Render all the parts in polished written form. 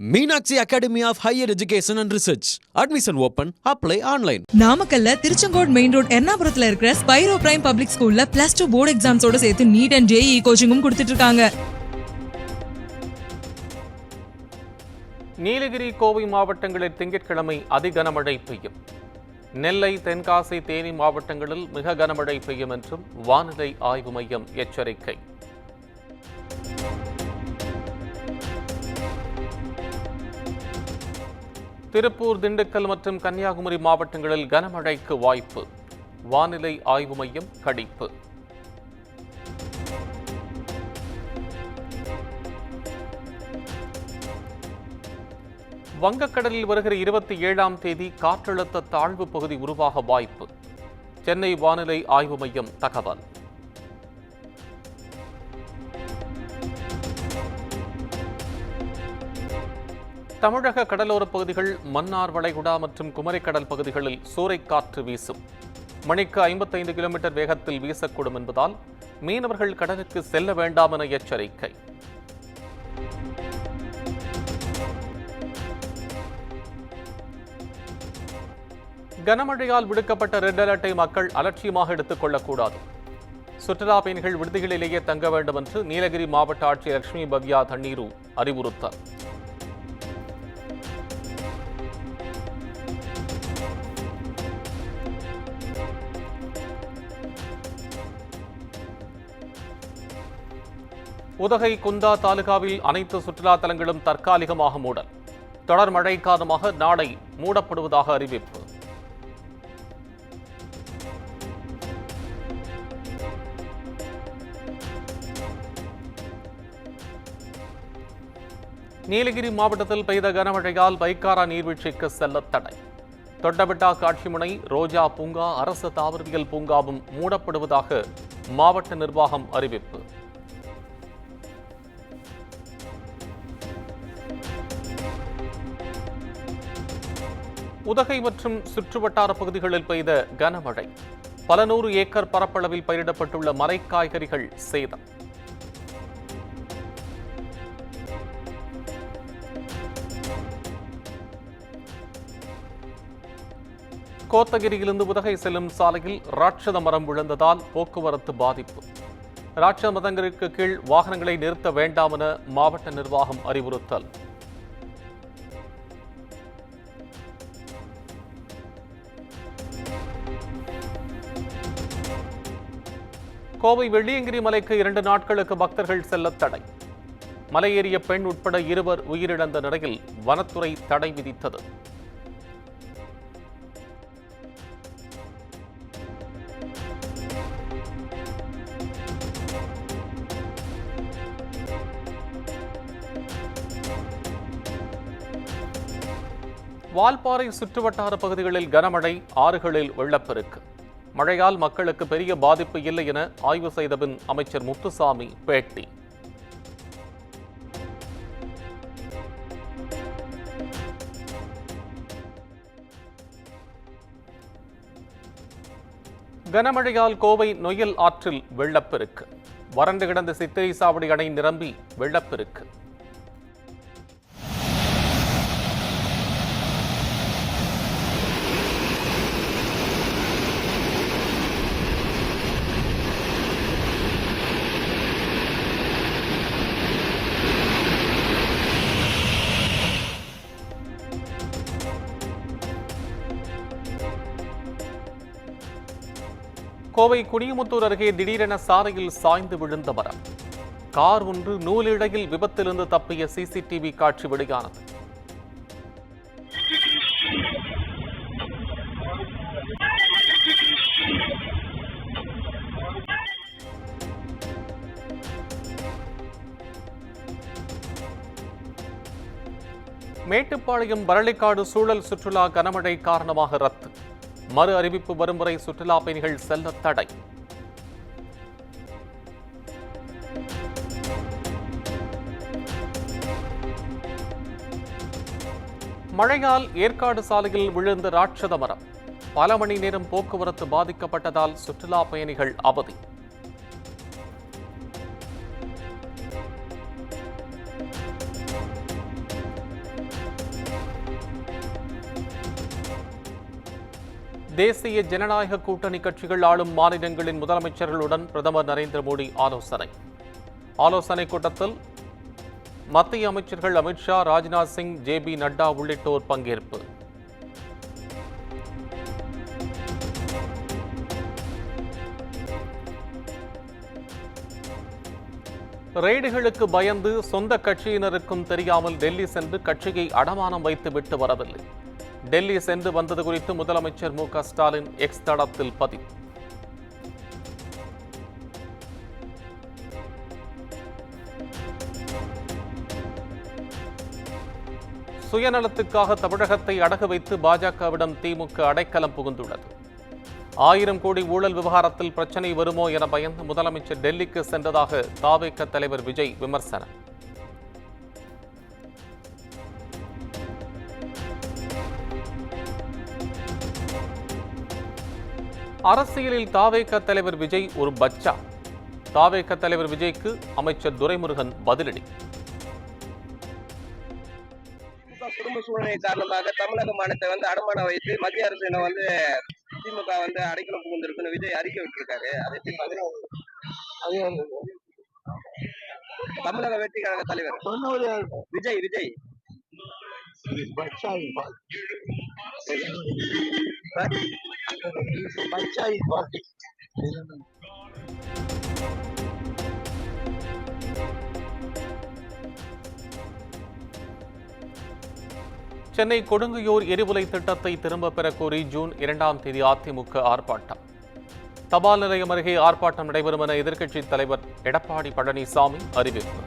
Meenakshi Academy of Higher Education and Research. Admission open. Apply online. நாமக்கல்ல Tiruchengode main road எர்ணாபுரத்துல இருக்கிற Spiro prime public ஸ்கூல்ல +2 board எக்ஸாம்ஸோட சேர்த்து NEET and JEE கோச்சிங்கும் கொடுத்துட்டு இருக்காங்க. நீலகிரி கோவை மாவட்டங்களில் திங்கட்கிழமை அதிகனமழை பெய்யும். நெல்லை, தென்காசி, தேனி மாவட்டங்களில் மிக கனமழை பெய்யும் என்றும் வானிலை ஆய்வு மையம் எச்சரிக்கை. திருப்பூர், திண்டுக்கல் மற்றும் கன்னியாகுமரி மாவட்டங்களில் கனமழைக்கு வாய்ப்பு. வானிலை ஆய்வு மையம் கணிப்பு. வங்கக்கடலில் வருகிற 27ஆம் தேதி காற்றழுத்த தாழ்வு பகுதி உருவாக வாய்ப்பு. சென்னை வானிலை ஆய்வு மையம் தகவல். தமிழக கடலோரப் பகுதிகள், மன்னார் வளைகுடா மற்றும் குமரிக்கடல் பகுதிகளில் சூறைக்காற்று வீசும். மணிக்கு 55 கிலோமீட்டர் வேகத்தில் வீசக்கூடும் என்பதால் மீனவர்கள் கடலுக்கு செல்ல வேண்டாம் என எச்சரிக்கை. கனமழையால் விடுக்கப்பட்ட ரெட் அலர்ட்டை மக்கள் அலட்சியமாக எடுத்துக் கொள்ளக்கூடாது. சுற்றுலா பயணிகள் விடுதிகளிலேயே தங்க வேண்டும் என்று நீலகிரி மாவட்ட ஆட்சியர் லட்சுமி பவ்யா தண்ணீரு அறிவுறுத்தார். உதகை, குந்தா தாலுகாவில் அனைத்து சுற்றுலா தலங்களும் தற்காலிகமாக மூடல். தொடர் மழை காரணமாக நாளை மூடப்படுவதாக அறிவிப்பு. நீலகிரி மாவட்டத்தில் பெய்த கனமழையால் பைக்காரா நீர்வீழ்ச்சிக்கு செல்ல தடை. தொட்டபெட்டா, காட்சிமுனை, ரோஜா பூங்கா, அரசு தாவரவியல் பூங்காவும் மூடப்படுவதாக மாவட்ட நிர்வாகம் அறிவிப்பு. உதகை மற்றும் சுற்றுவட்டார பகுதிகளில் பெய்த கனமழை. பல நூறு ஏக்கர் பரப்பளவில் பயிரிடப்பட்டுள்ள மரைக்காய்கறிகள் சேதம். கோத்தகிரியிலிருந்து உதகை செல்லும் சாலையில் ராட்சத மரம் விழுந்ததால் போக்குவரத்து பாதிப்பு. ராட்சத மரங்களுக்கு கீழ் வாகனங்களை நிறுத்த வேண்டாம் என மாவட்ட நிர்வாகம் அறிவுறுத்தல். கோவை வெள்ளியங்கிரி மலைக்கு 2 நாட்களுக்கு பக்தர்கள் செல்ல தடை. மலையேறிய பெண் உட்பட 2 உயிரிழந்த நிலையில் வனத்துறை தடை விதித்தது. வால்பாறை சுற்றுவட்டார பகுதிகளில் கனமழை, ஆறுகளில் வெள்ளப்பெருக்கு. மழையால் மக்களுக்கு பெரிய பாதிப்பு இல்லை என ஆய்வு செய்த பின் அமைச்சர் முத்துசாமி பேட்டி. கனமழையால் கோவை நொய்யல் ஆற்றில் வெள்ளப்பெருக்கு. வறண்டு கிடந்த சித்திரை சாவடி அணை நிரம்பி வெள்ளப்பெருக்கு. கோவை குனியமுத்தூர் அருகே திடீரென சாலையில் சாய்ந்து விழுந்த மரம். கார் ஒன்று நூலிழையில் விபத்திலிருந்து தப்பிய சிசிடிவி காட்சி வெளியானது. மேட்டுப்பாளையம் வரளிக்காடு சூழல் சுற்றுலா கனமழை காரணமாக ரத்து. மறு அறிவிப்பு வரும் வரை சுற்றுலா பயணிகள் செல்ல தடை. மழையால் ஏற்காடு சாலையில் விழுந்த ராட்சத மரம். பல மணி நேரம் போக்குவரத்து பாதிக்கப்பட்டதால் சுற்றுலா பயணிகள் அவதி. தேசிய ஜனநாயக கூட்டணி கட்சிகள் ஆளும் மாநிலங்களின் முதலமைச்சர்களுடன் பிரதமர் நரேந்திர மோடி ஆலோசனை. ஆலோசனை கூட்டத்தில் மத்திய அமைச்சர்கள் அமித்ஷா, ராஜ்நாத் சிங், ஜே.பி. நட்டா உள்ளிட்டோர் பங்கேற்பு. ரெய்டுகளுக்கு பயந்து சொந்த கட்சியினருக்கும் தெரியாமல் டெல்லி சென்று கட்சியை அடமானம் வைத்து விட்டு வரவில்லை. டெல்லி சென்று வந்தது குறித்து முதலமைச்சர் மு.க.ஸ்டாலின் எக்ஸ் தளத்தில் பதிவு. சுயநலத்துக்காக தமிழகத்தை அடகு வைத்து பாஜகவிடம் திமுக அடைக்கலம் புகுந்துள்ளது. 1000 கோடி ஊழல் விவகாரத்தில் பிரச்சனை வருமோ என பயந்து முதலமைச்சர் டெல்லிக்கு சென்றதாக தாவேக தலைவர் விஜய் விமர்சனம். அரசியலில் தாவேக தலைவர் விஜய் ஒரு பச்சா. தாவேக தலைவர் விஜய்க்கு அமைச்சர் துரைமுருகன் பதிலடி. குடும்ப சூழ்நிலை காரணமாக தமிழக மாநிலத்தை அடமானம் வைத்து மத்திய அரசு திமுக அடைக்கலம் புகுந்திருக்குன்னு விஜய் அறிக்கை விட்டுருக்காரு. அதை எப்படி பாக்குறீங்க? தமிழக வெற்றி கழக தலைவர் விஜய் சென்னை கொடுங்கையூர் எரிவுலை திட்டத்தை திரும்பப் பெறக் கோரி ஜூன் 2ஆம் தேதி அதிமுக ஆர்ப்பாட்டம். தபால் நிலையம் அருகே ஆர்ப்பாட்டம் நடைபெறும் என எதிர்க்கட்சித் தலைவர் எடப்பாடி பழனிசாமி அறிவிப்பு.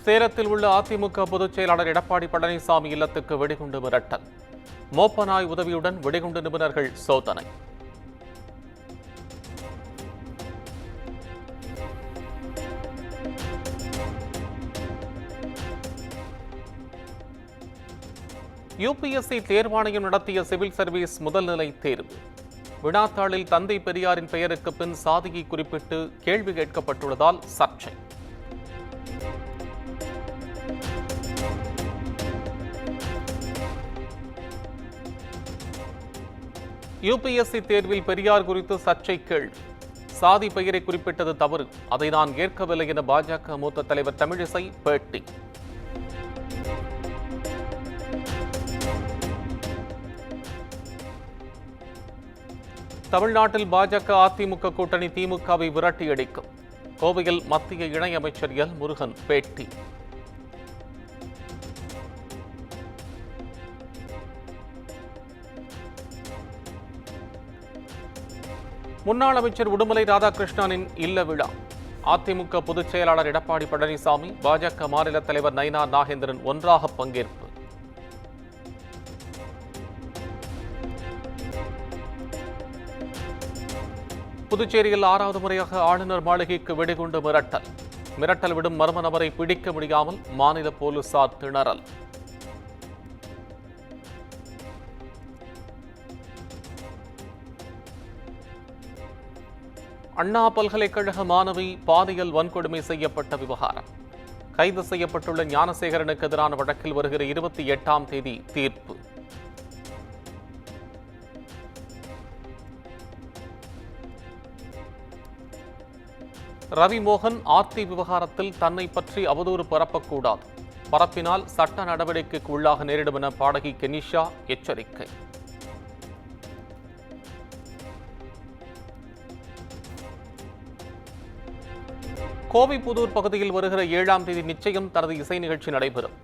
சேலத்தில் உள்ள அதிமுக பொதுச் செயலாளர் எடப்பாடி பழனிசாமி இல்லத்துக்கு வெடிகுண்டு மிரட்டல். மோப்பநாய் உதவியுடன் வெடிகுண்டு நிபுணர்கள் சோதனை. யுபிஎஸ்சி தேர்வாணையம் நடத்திய சிவில் சர்வீஸ் முதல்நிலை தேர்வு. வினாத்தாளில் தந்தை பெரியாரின் பெயருக்கு பின் சாதியை குறிப்பிட்டு கேள்வி கேட்கப்பட்டுள்ளதால் சர்ச்சை. யுபிஎஸ்சி தேர்வில் பெரியார் குறித்து சர்ச்சை கேள்வி. சாதி பெயரை குறிப்பிட்டது தவறு, அதை நான் ஏற்கவில்லை என பாஜக மூத்த தலைவர் தமிழிசை பேட்டி. தமிழ்நாட்டில் பாஜக அதிமுக கூட்டணி திமுகவை விரட்டியடிக்கும். கோவையில் மத்திய இணையமைச்சர் எல் முருகன் பேட்டி. முன்னாள் அமைச்சர் உடுமலை ராதாகிருஷ்ணனின் இல்ல விழா. அதிமுக பொதுச் செயலாளர் எடப்பாடி பழனிசாமி, பாஜக மாநில தலைவர் நயினார் நாகேந்திரன் ஒன்றாக பங்கேற்பு. புதுச்சேரியில் 6வது முறையாக ஆளுநர் மாளிகைக்கு வெடிகுண்டு மிரட்டல். மிரட்டல் விடும் மர்ம நபரை பிடிக்க முடியாமல் மாநில போலீசார் திணறல். அண்ணா பல்கலைக்கழக மாணவி பாலியல் வன்கொடுமை செய்யப்பட்ட விவகாரம். கைது செய்யப்பட்டுள்ள ஞானசேகரனுக்கு எதிரான வழக்கில் வருகிற 28ஆம் தேதி தீர்ப்பு. ரவி மோகன் ஆர்த்தி விவகாரத்தில் தன்னை பற்றி அவதூறு பரப்பக்கூடாது. பரப்பினால் சட்ட நடவடிக்கைக்கு உள்ளாக நேரிடும் என பாடகி கெனிஷா எச்சரிக்கை. கோவைப்புதூர் பகுதியில் வருகிற 7ஆம் தேதி நிச்சயம் தனது இசை நிகழ்ச்சி நடைபெறும்.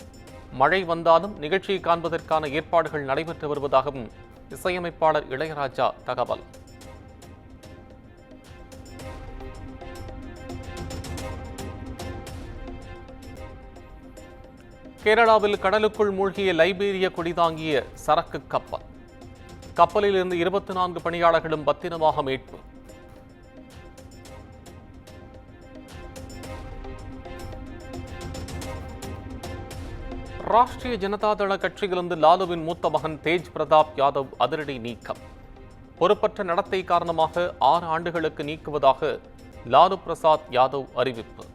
மழை வந்தாலும் நிகழ்ச்சியை காண்பதற்கான ஏற்பாடுகள் நடைபெற்று வருவதாகவும் இசையமைப்பாளர் இளையராஜா தகவல். கேரளாவில் கடலுக்குள் மூழ்கிய லைபீரிய கொடிதாங்கிய சரக்கு கப்பல். கப்பலில் இருந்து 24 பணியாளர்களும் பத்திரமாக மீட்பு. ராஷ்டிரிய ஜனதா தள கட்சியிலிருந்து லாலுவின் மூத்த மகன் தேஜ் பிரதாப் யாதவ் அதிரடி நீக்கம். பொறுப்பற்ற நடத்தை காரணமாக 6 ஆண்டுகளுக்கு நீக்குவதாக லாலு பிரசாத் யாதவ் அறிவிப்பு.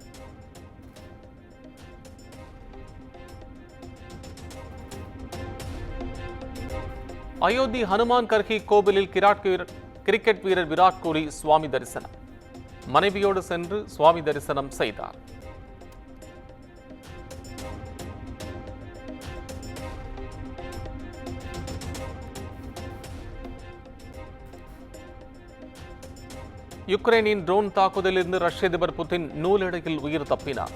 அயோத்தி ஹனுமான் கர்ஹி கோவிலில் கிரிக்கெட் வீரர் விராட் கோலி சுவாமி தரிசனம். மனைவியோடு சென்று சுவாமி தரிசனம் செய்தார். யுக்ரைனின் ட்ரோன் தாக்குதலிலிருந்து ரஷ்ய அதிபர் புதின் நூலிழையில் உயிர் தப்பினார்.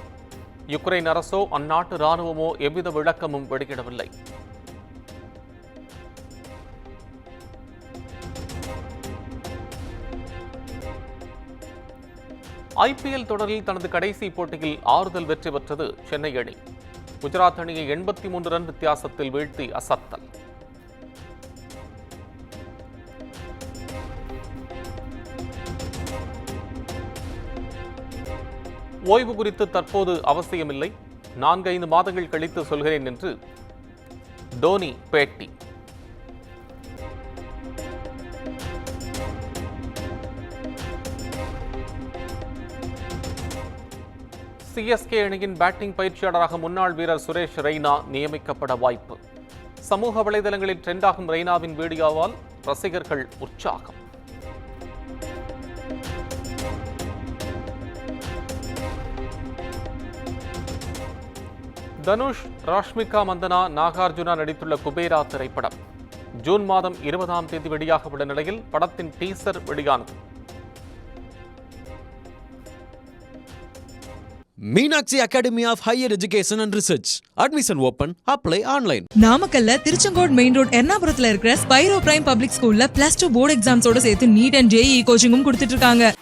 யுக்ரைன் அரசோ அந்நாட்டு ராணுவமோ எவ்வித விளக்கமும் வெளியிடவில்லை. ஐபிஎல் தொடரில் தனது கடைசி போட்டியில் ஆறுதல் வெற்றி பெற்றது சென்னை அணி. குஜராத் அணியை 83 ரன் வித்தியாசத்தில் வீழ்த்தி அசத்தல். ஓய்வு குறித்து தற்போது அவசியமில்லை, 4-5 மாதங்கள் கழித்து சொல்கிறேன் என்று டோனி பேட்டி. சிஎஸ்கே அணியின் பேட்டிங் பயிற்சியாளராக முன்னாள் வீரர் சுரேஷ் ரெய்னா நியமிக்கப்பட வாய்ப்பு. சமூக வலைதளங்களில் ட்ரெண்டாகும் ரெய்னாவின் வீடியோவால் ரசிகர்கள் உற்சாகம். தனுஷ், ராஷ்மிகா மந்தனா, நாகார்ஜுனா நடித்துள்ள குபேரா திரைப்படம் ஜூன் மாதம் 20ஆம் தேதி வெளியாக உள்ள நிலையில் படத்தின் டீசர் வெளியானது. Meenakshi Academy of Higher Education and Research. Admission open. Apply online. நாமக்கல்ல திருச்செங்கோடு மெயின் ரோட் எர்ணாபுரத்துல இருக்கிற ஸ்பைரோ பிரைம் பப்ளிக் ஸ்கூல்ல +2 போர்டு எக்ஸாம்ஸோட சேர்த்து நீட் அண்ட் ஜேஇ கோச்சிங்கும் கொடுத்துட்டு இருக்காங்க.